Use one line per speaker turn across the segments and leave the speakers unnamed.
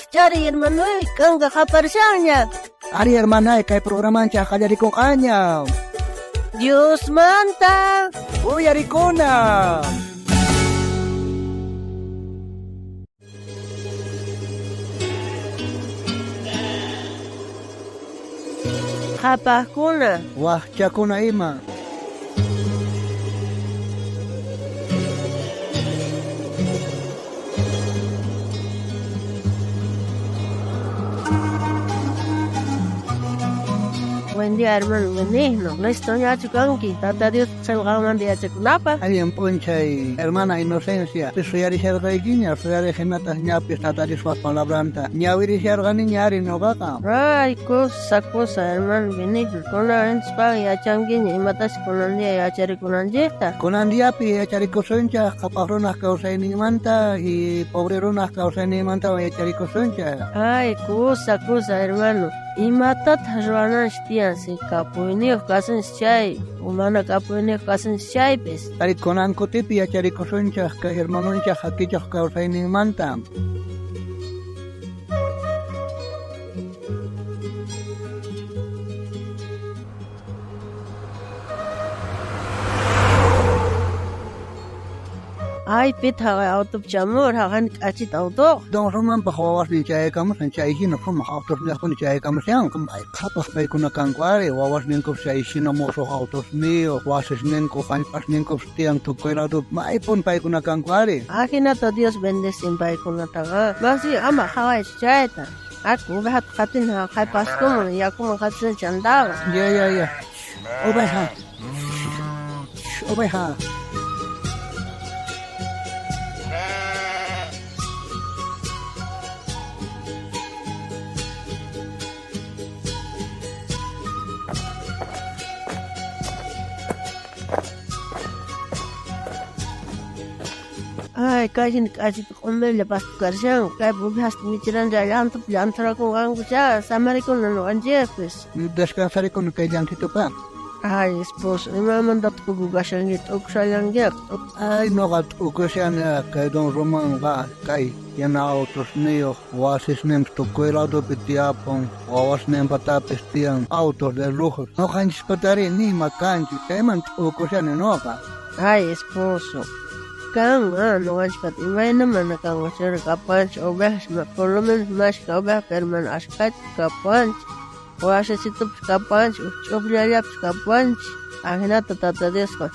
chari hermano kanga kaparsanya.
Ari hermana kay programancha kallarikong anyaw.
Dios manta.
Uy, arikona.
Kapakuna.
Wah, chakuna ima.
Buen día, hermano, benigno. La historia chukanki, tata Dios salgaman de achakunapa.
Alguien ponchay, hermana inocencia. Soyari sergaigiña, soyari genata ñapis tataris was palabranta. Ñawiri sergani ñari no gaga.
Ay, cosa, hermano, benigno. Kona enspa y achangiña, y matas konandia y achari konanjeta.
Konandiapi echaricosoncha, caparronas causaini manta y pobreronas causaini manta y echaricosoncha.
Ay, cosa, hermano. Y matat hajuanan shtian si kapuinio kasen chay. Umana kapuinio kasen chay pes.
Ari konan kotipi echaricosoncha, que hermanoncha jaquichos causaini manta.
Ay, pita auto chamur hagan achit auto.
Don Roman pahawas ni chay kamus en chay hino from autos ni akon chay kamus yang kumay kapas pay kuna kangkwari wawas ninko chay hino moso autos ni o wases ninko fanpas ninko stiang tukoyrado maipon pay kuna kangkwari.
Akin na to Dios bendecin pay kuna taga. Basi ama hawai chayta. Aku behat katin ha kay pasko mo yaku makatin chandawa.
Ya. Obay ha.
Ay, kain kumel lepas karsang kay bubhas michiran jalan tu jantra ko ang kucha samari ko no anjefes.
Descansar con kay jantito pa.
Ay, esposo, imamandat ko bugasan git oksayang git.
Ay, no gat ukosyan kay Don Roman ba kay yan autos niyo wasis nem tukoyrado pitiapon wawas nem patapes tiang autos de lujo. No kanjis patari ni makanji kay man ukosyan no ka.
Ay, esposo. Kang no anjpat imay naman nakang wasir kapanch obehas por lo menos mas kabeh perman askat kapanch. Wasa situp kapanch uchoblaya kapanch. Ahina tata desko.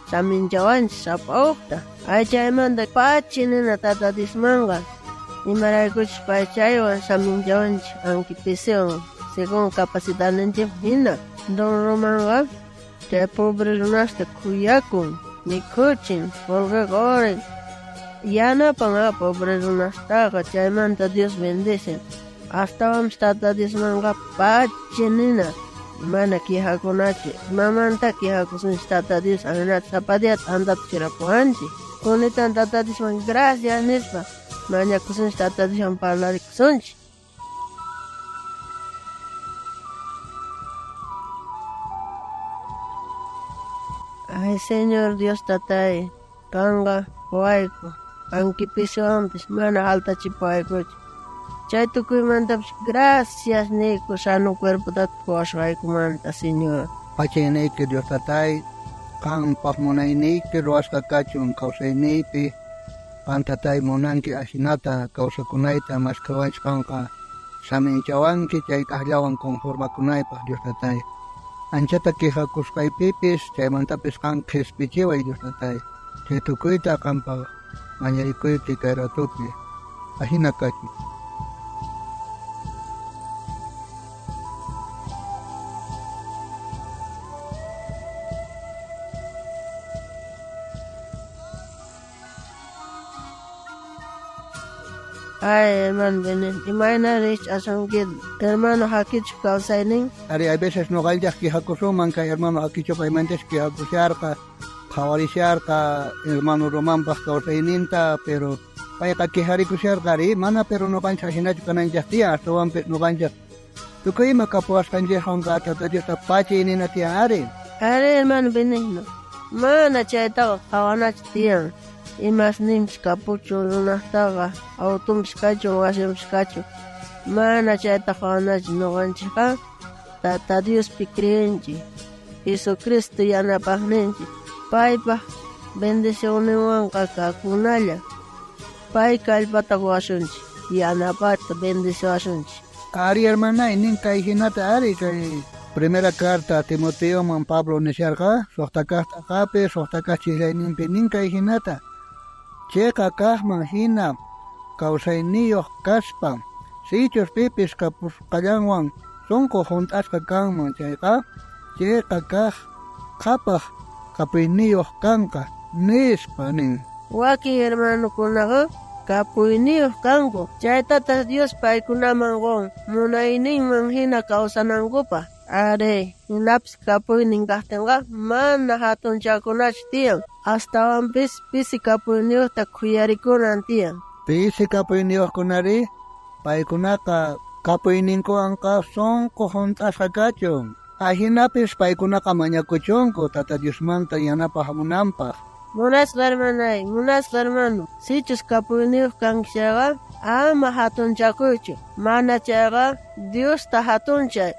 Samin jawan sapauta. Ay chayman da pachinin na tata dismanga. Imaray kuch pachayon samin jawan ang kipisyon según capacidad ng hina. Don Roman te pobre lunas te kuyakun. Ni kuchin, volga gore. Yana panga pobre lunas taga chayman ta Dios bendice. Hasta vamos tata Dios manga pachinina. Mana kihakunachi. Mamanta kihakusun tata Dios anat sapadiat andat chirapuanchi. Kunitan tata Dios man gracias nispa. Manya kusun tata Dios an parlari kusunchi. Ay, Señor Dios tatay, kanga, huayko, ankipiso antes, mana alta chipayko. Chay tukuy manta, gracias, Nico, sano cuerpo tat kuashwayko manta, Señor.
Pachinay que Dios tatay, kang pasmonay ni que roas kakachun kausay nipi, pantatay monanki asinata kausakunayta mas kawanch kangka, samin chawanki chay kahlawan konforma kunaypa Dios tatay. Anchata kihakus kay pipis, chay mantapis kang kispichiway Dios tatay. Chay tukuyta kampa manyarikuyti kay ratupi. Ahina kachi.
Ay, hermano, imagina rich asangkid, hermano hakich kausaining.
Ari, a veces no gallas kihakusuman kay hermano akicho kay mentes kihakusyarka, kawarisiarka, hermano Roman pas kausaininta, pero paya kakiharikusiyarka ri, mana pero no kancha hinachu kanan jastia, so ampet no kancha. Tukoy makapuas kanje hangga tatadio sa pachi ini nati ari.
Ari, hermano, benigno. Mana chay tawa kawanach tiyan. imas nims kapuchu lunaqtaqa automis kachu wasimis kachu mana chayta qawanachi nuqanchikqa Tata Diospi creenchi Jesucristo yanapaqninchi paypaq bendicioninwanqa kakunalla pay kallpata washunchi yanapata bendiciwashunchi.
Ari hermana inin kay hinata ari kay primera carta a Timoteo man Pablo nisharqa soqtakaqtaqapi soqtakaqchiklayninpi nin kay hinata chayqa kaqman hina kawsayniyuq kaspa sichus pipis kapusqallanwan sunqu hunt'asqa kanman chayqa kaq qapaq kapuyniyuq kanqa nispa nin.
Waki hermanukunaqa kapuyniyuq kanku chaytatas Dios paykunaman qun munayninman hina kawsanankupaq. Are, hinapis kapuynin kaqtinqa mana hatun chakunachu tiyan astawanpis pisi kapuyniyuqta khuyarikunan tiyan.
Pisi kapuyniyuqkunari paykunaqa kapuyninkuwanqa sunqu hunt'asqa kachun. Hinapis paykunaqa mañakuchunku Tata Diosmanta yanapaq hamunanpaq.
Munasqa hermano, sichus kapuyniyuq kankishaqa ama hatunchakuychu, mana chayqa Diosta hatunchay,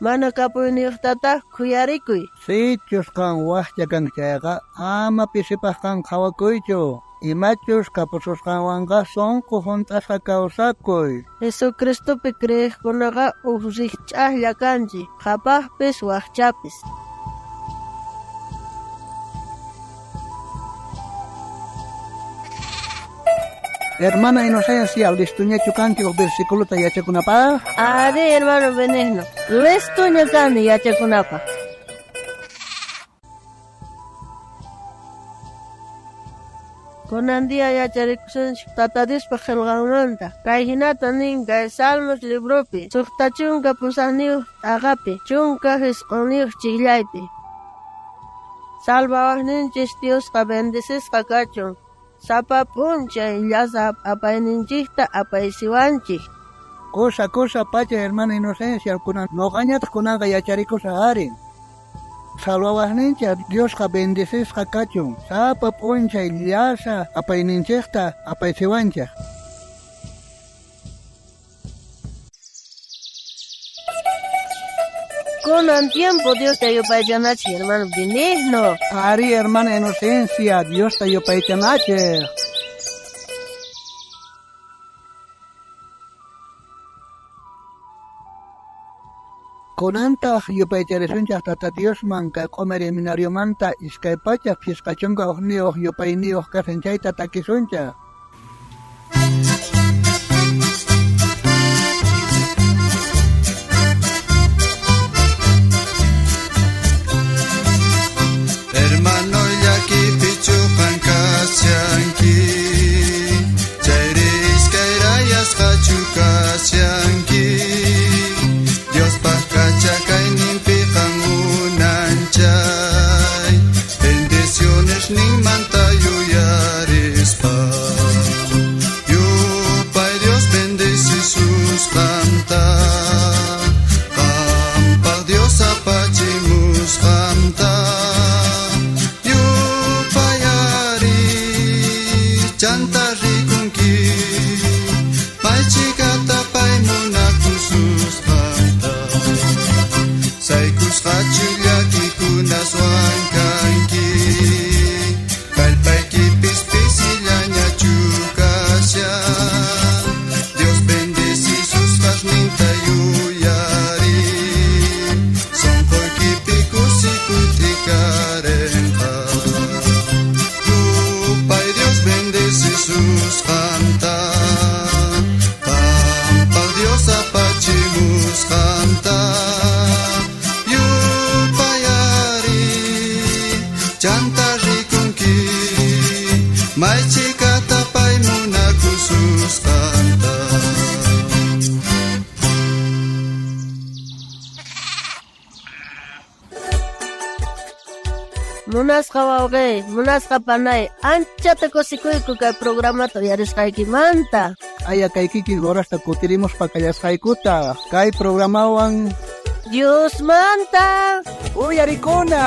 mana kapuyniyuqtataq khuyarikuy.
Sichus kan waqcha kankishaqa ama pisipaq kan qhawakuychu, imachus kapususqanwanqa sunqu hunt'asqa kawsakuy.
Jesucristopi kriyiqkunaqa riqch'aqlla kanchik, qhapaqpis waqchapis.
Hermana Inocencia, listuñachu kanki o versiculuta yachakunapaq?
Ari, hermano Benigno, listuña kani yachakunapaq. Kunan día yacharikusunchik Tata Diospa qillqanmanta. Kay hinata nin kay Salmos libropi, suqta chunka pusaqniyuq t'aqapi, chunka hisq'uniyuq chiklaypi. Salvawaqninchis Diosqa bendisisqa kachun. Sapa p'unchay llasa apayninchikta apaysiwanchik.
Cosa pacha hermana Inocencia kunan noqañataq kunanqa yacharikusa ari. Salvawaqninchik Diosqa bendisisqa kachun. Sapa p'unchay llasa apayninchikta apaysiwanchik.
Kunan tiempo Dios te ayupaychanachi, hermano Benigno.
Ari, hermana Inocencia, Dios te ayupaychanachi. Kunantaq yupaycharisunchaq Tata Diosman kay q'umir seminariomanta iskay pachaq fisqachunqa uqniyuq yupayniyuq kasin chayta takisunchaq.
Hermano llaki pichuqan kasyanki chayris kayrayas qachu kasyanki Dios paqachakayninpi qamunanchay bendiciones ninmanta yuyarispa yupay Dios bendice sus qamta qampaq Dios apachimus qamta chanta rikunki paychikata paymunakusus qamta saykusqachu llakikunawan kanki kallpaykipis pisillañachu kasyan Dios bendici sus qaqninta yuyari sonqoykipi kusikuti karenqa Jesús canta, pampaq Dios apachimus canta, yupayari, chanta rikunki, maychikata paymunakusus canta.
Munasqa wawqi, munasqa panay, anchata kusikuyku kay programata yarisqaykimanta.
Aya kaykiki horasta kutirimos pakayasqaykuta kay programawan
Diosmanta
uyarikuna.